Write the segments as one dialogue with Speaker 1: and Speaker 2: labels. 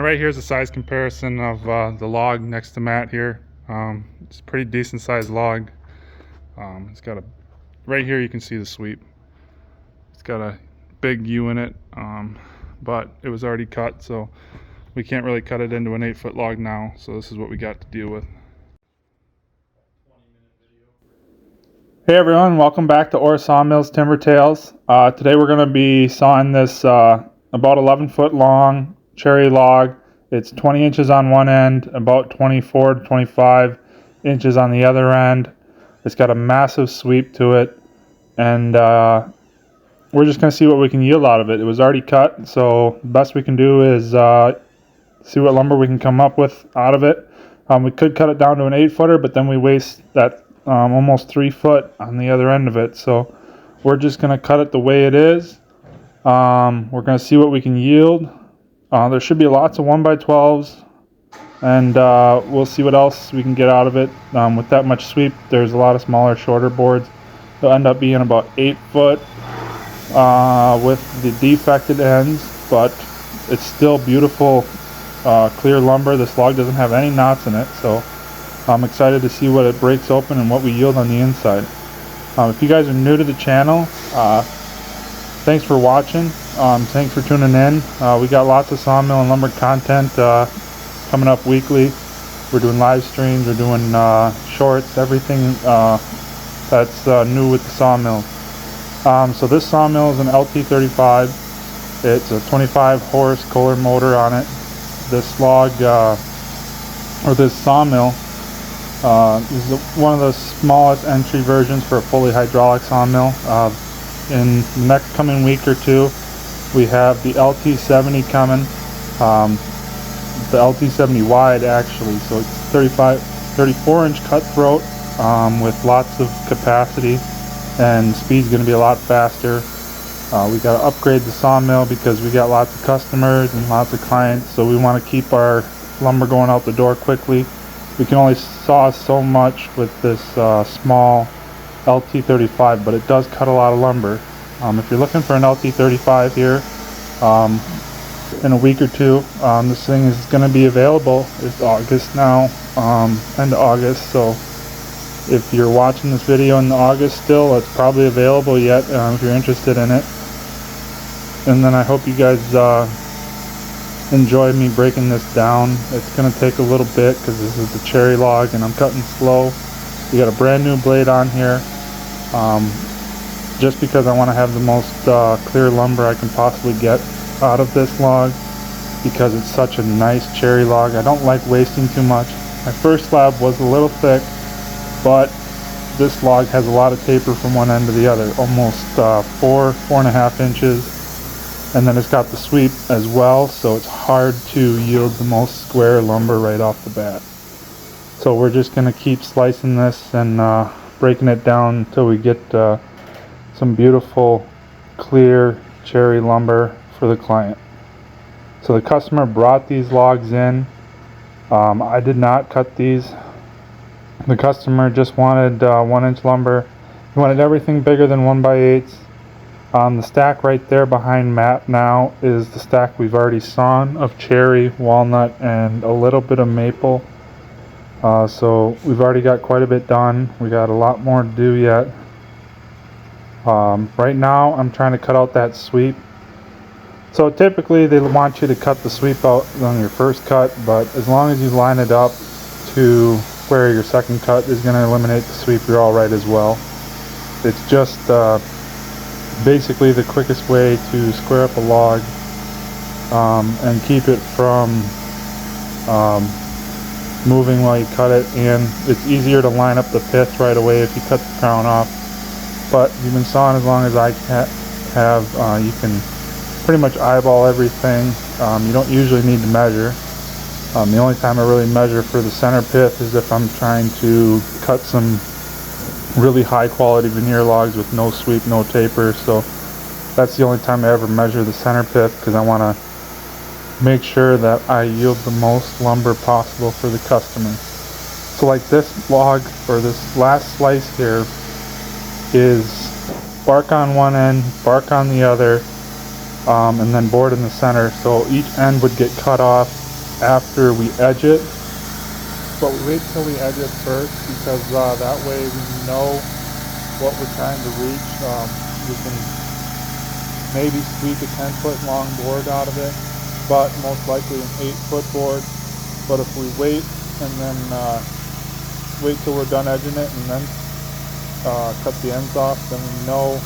Speaker 1: right here is a size comparison of the log next to Matt here. It's a pretty decent sized log. It's got right here you can see the sweep. It's got a big U in it, but it was already cut, so we can't really cut it into an 8-foot log now, so this is what we got to deal with. Hey everyone, welcome back to Sawmill's Timber Tales. Today we're going to be sawing this about 11-foot long cherry log. It's 20 inches on one end, about 24 to 25 inches on the other end. It's got a massive sweep to it, and we're just going to see what we can yield out of it. It was already cut, so the best we can do is see what lumber we can come up with out of it. We could cut it down to an 8-footer, but then we waste that almost 3 foot on the other end of it. So we're just going to cut it the way it is. We're going to see what we can yield. There should be lots of 1x12s, and we'll see what else we can get out of it. With that much sweep, there's a lot of smaller, shorter boards. They'll end up being about 8 foot with the defected ends, but it's still beautiful clear lumber. This log doesn't have any knots in it, so I'm excited to see what it breaks open and what we yield on the inside. If you guys are new to the channel, thanks for watching. Thanks for tuning in. We got lots of sawmill and lumber content coming up weekly. We're doing live streams, we're doing shorts, everything that's new with the sawmill. So this sawmill is an LT35. It's a 25 horse Kohler motor on it. This log, or this sawmill, is one of the smallest entry versions for a fully hydraulic sawmill. In the next coming week or two, we have the LT70 coming, the LT70 wide actually, so it's 34 inch cutthroat with lots of capacity, and speed's going to be a lot faster. We got to upgrade the sawmill because we got lots of customers and lots of clients, so we want to keep our lumber going out the door quickly. We can only saw so much with this small LT35, but it does cut a lot of lumber. If you're looking for an LT35 here, in a week or two, this thing is going to be available. It's August now, end of August, so if you're watching this video in August still, it's probably available yet if you're interested in it. And then I hope you guys enjoy me breaking this down. It's going to take a little bit because this is the cherry log and I'm cutting slow. We got a brand new blade on here, just because I want to have the most clear lumber I can possibly get out of this log, because it's such a nice cherry log. I don't like wasting too much. My first slab was a little thick, but this log has a lot of taper from one end to the other, almost 4.5 inches. And then it's got the sweep as well, so it's hard to yield the most square lumber right off the bat. So we're just going to keep slicing this and breaking it down until we get some beautiful clear cherry lumber for the client. So the customer brought these logs in. I did not cut these. The customer just wanted 1-inch lumber. He wanted everything bigger than 1x8s. The stack right there behind Matt now is the stack we've already sawn of cherry, walnut, and a little bit of maple. So we've already got quite a bit done. We got a lot more to do yet. Right now I'm trying to cut out that sweep. So typically they want you to cut the sweep out on your first cut, but as long as you line it up to where your second cut is going to eliminate the sweep, you're all right as well. It's just basically the quickest way to square up a log and keep it from moving while you cut it, and it's easier to line up the pith right away if you cut the crown off. But you've been sawing as long as I have, you can pretty much eyeball everything. You don't usually need to measure. The only time I really measure for the center pith is if I'm trying to cut some really high quality veneer logs with no sweep, no taper. So that's the only time I ever measure the center pith, because I want to make sure that I yield the most lumber possible for the customer. So like this log, or this last slice here, is bark on one end, bark on the other, and then board in the center. So each end would get cut off after we edge it, but we wait till we edge it first because that way we know what we're trying to reach. We can maybe squeak a 10-foot long board out of it, but most likely an 8-foot board. But if we wait and then wait till we're done edging it and then cut the ends off, then we know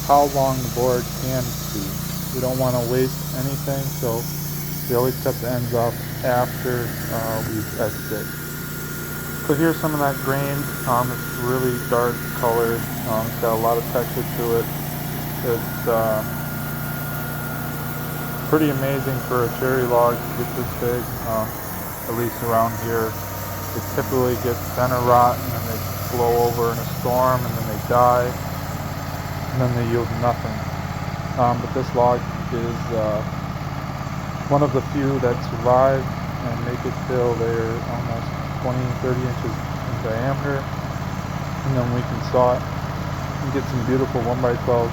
Speaker 1: how long the board can be. We don't want to waste anything, so we always cut the ends off after we've edged it. So here's some of that grain. It's really dark colored. It's got a lot of texture to it. It's pretty amazing for a cherry log to get this big, at least around here. It typically gets center rot and then they blow over in a storm and then they die and then they yield nothing. But this log is one of the few that survive and make it till they're almost 20-30 inches in diameter, and then we can saw it and get some beautiful 1x12.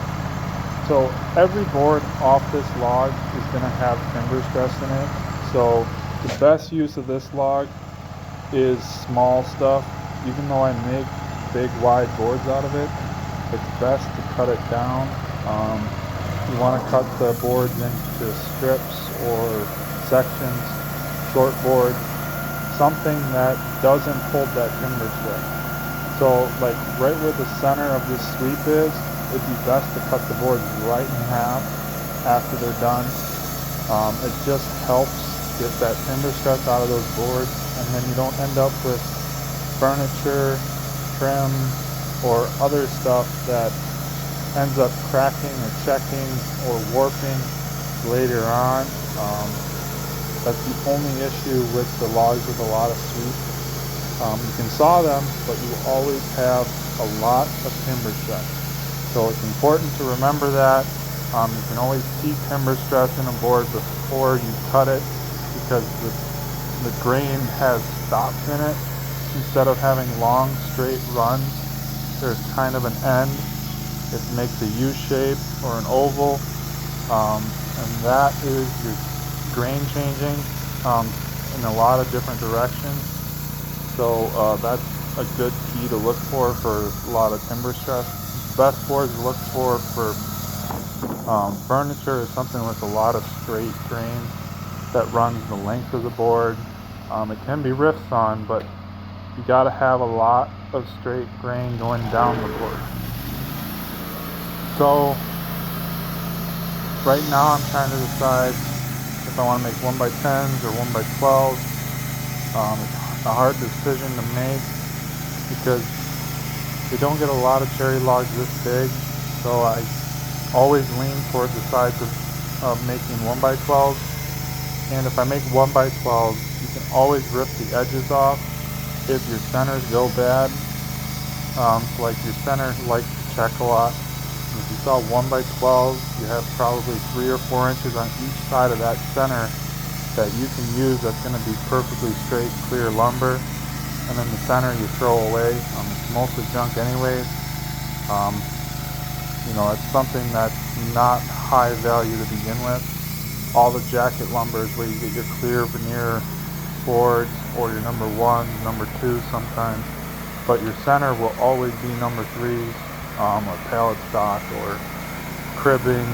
Speaker 1: So every board off this log is going to have timber stress in it. So the best use of this log is small stuff. Even though I make big wide boards out of it, it's best to cut it down. You want to cut the boards into strips or sections, short boards, something that doesn't hold that timber stress. So like right where the center of this sweep is, it'd be best to cut the boards right in half after they're done. It just helps get that timber stress out of those boards, and then you don't end up with furniture, trim, or other stuff that ends up cracking or checking or warping later on. That's the only issue with the logs with a lot of sweep. You can saw them, but you always have a lot of timber stress. So it's important to remember that. You can always see timber stress in a board before you cut it, because the grain has stops in it. Instead of having long straight runs, there's kind of an end. It makes a U shape or an oval, and that is your grain changing in a lot of different directions. So that's a good key to look for a lot of timber stress. Best boards to look for furniture is something with a lot of straight grain that runs the length of the board. It can be rift sawn, but you got to have a lot of straight grain going down the board. So right now I'm trying to decide if I want to make 1x10s or 1x12s. It's a hard decision to make because we don't get a lot of cherry logs this big, so I always lean toward the sides of making 1x12s. And if I make 1x12s, you can always rip the edges off if your centers go bad. So like your center likes to check a lot. And if you saw 1x12, you have probably 3 or 4 inches on each side of that center that you can use. That's going to be perfectly straight, clear lumber. And then the center you throw away. It's mostly junk anyways. It's something that's not high value to begin with. All the jacket lumber is where you get your clear veneer boards, or your number 1, number 2 sometimes. But your center will always be number 3s, or pallet stock, or cribbing.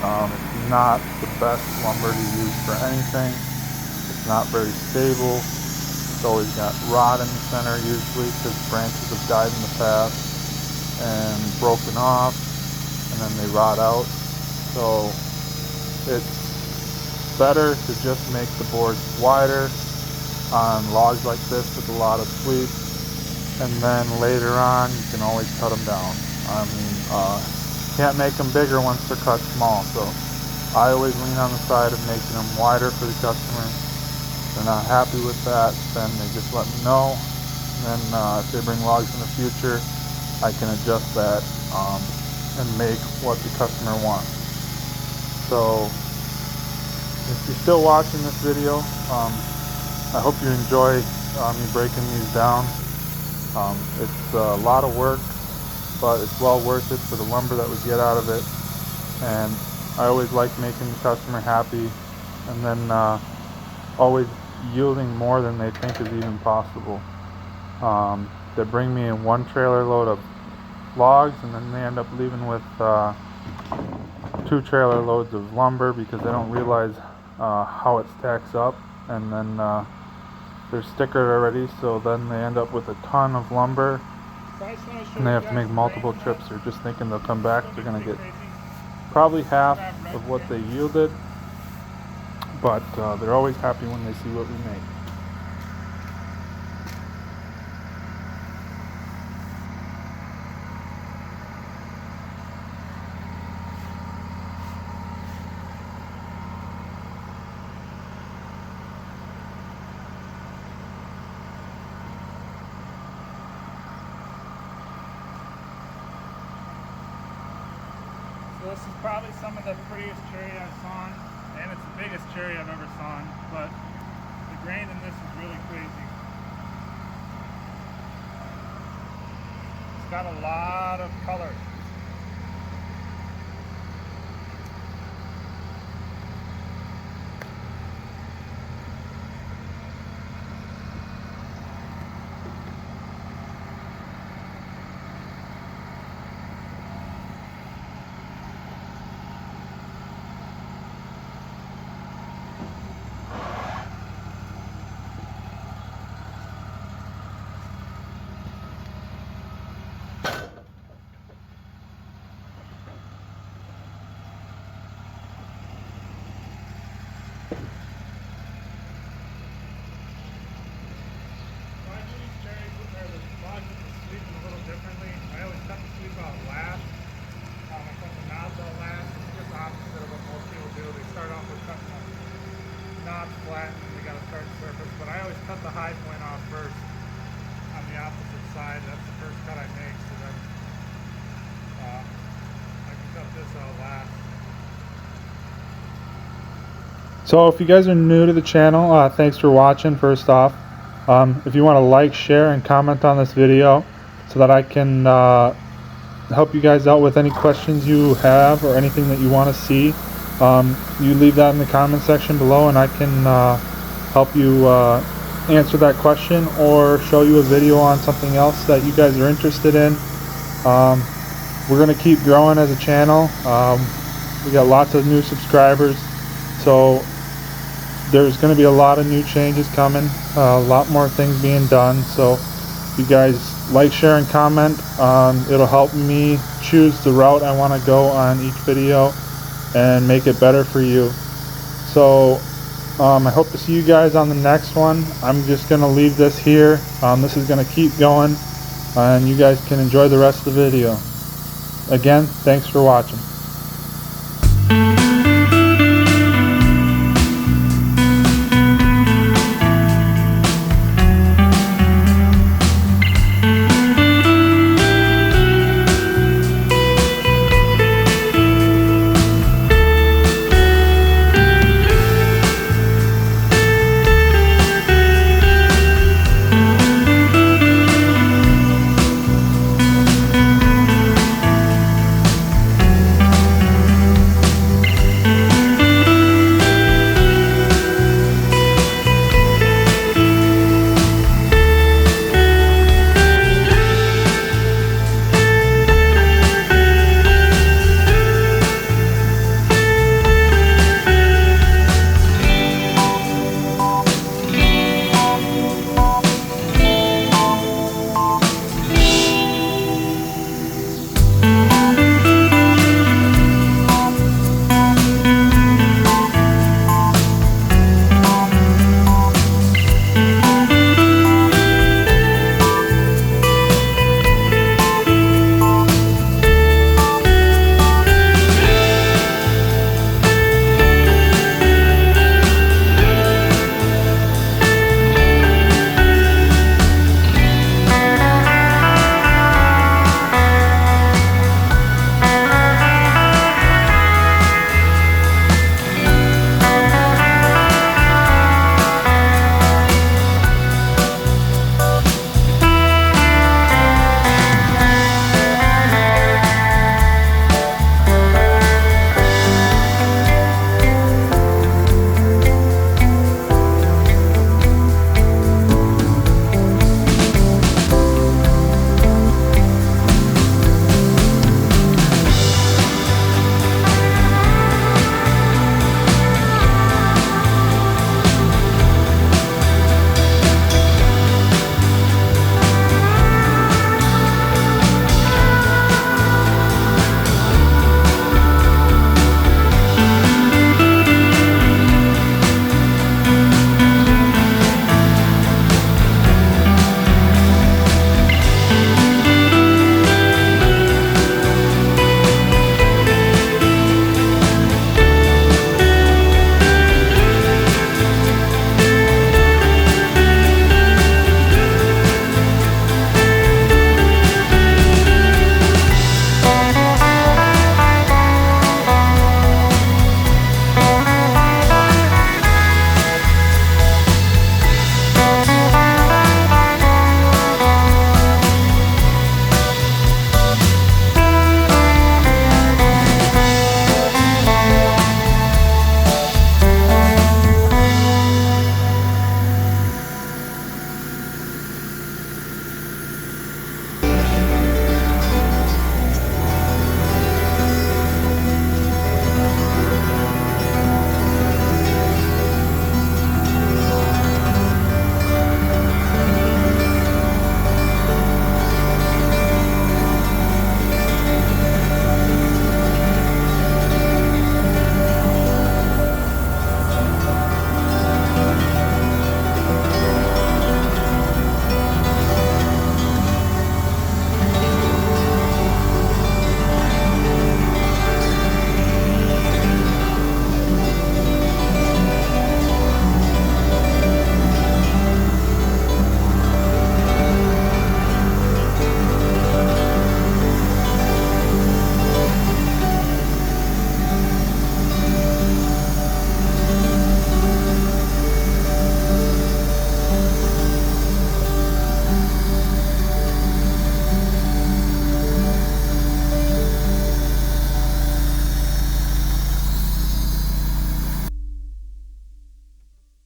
Speaker 1: It's not the best lumber to use for anything. It's not very stable. It's always got rot in the center usually because branches have died in the past and broken off, and then they rot out. So it's better to just make the boards wider on logs like this with a lot of sweep, and then later on you can always cut them down. Can't make them bigger once they're cut small, so I always lean on the side of making them wider for the customer. If they're not happy with that, then they just let me know, and then if they bring logs in the future, I can adjust that and make what the customer wants. So if you're still watching this video, I hope you enjoy me breaking these down. It's a lot of work, but it's well worth it for the lumber that we get out of it. And I always like making the customer happy. And then always yielding more than they think is even possible. They bring me in one trailer load of logs, and then they end up leaving with 2 trailer loads of lumber because they don't realize how it stacks up, and then they're stickered already, so then they end up with a ton of lumber, and they have to make multiple trips. They're just thinking they'll come back, they're going to get probably half of what they yielded, but they're always happy when they see what we make.
Speaker 2: So this is probably some of the prettiest cherry I've sawn, and it's the biggest cherry I've ever sawn, but the grain in this is really crazy. It's got a lot of color. Flat, and we got a start surface, but I always cut the high point off first on the opposite side. That's the first cut I make, so then I can cut this out last.
Speaker 1: So if you guys are new to the channel, thanks for watching first off. If you want to like, share, and comment on this video so that I can help you guys out with any questions you have or anything that you want to see, you leave that in the comment section below, and I can help you answer that question or show you a video on something else that you guys are interested in. We're going to keep growing as a channel. We got lots of new subscribers, so there's going to be a lot of new changes coming, a lot more things being done. So if you guys like, share, and comment, it'll help me choose the route I want to go on each video and make it better for you. So I hope to see you guys on the next one. I'm just going to leave this here. This is going to keep going, and you guys can enjoy the rest of the video. Again, thanks for watching.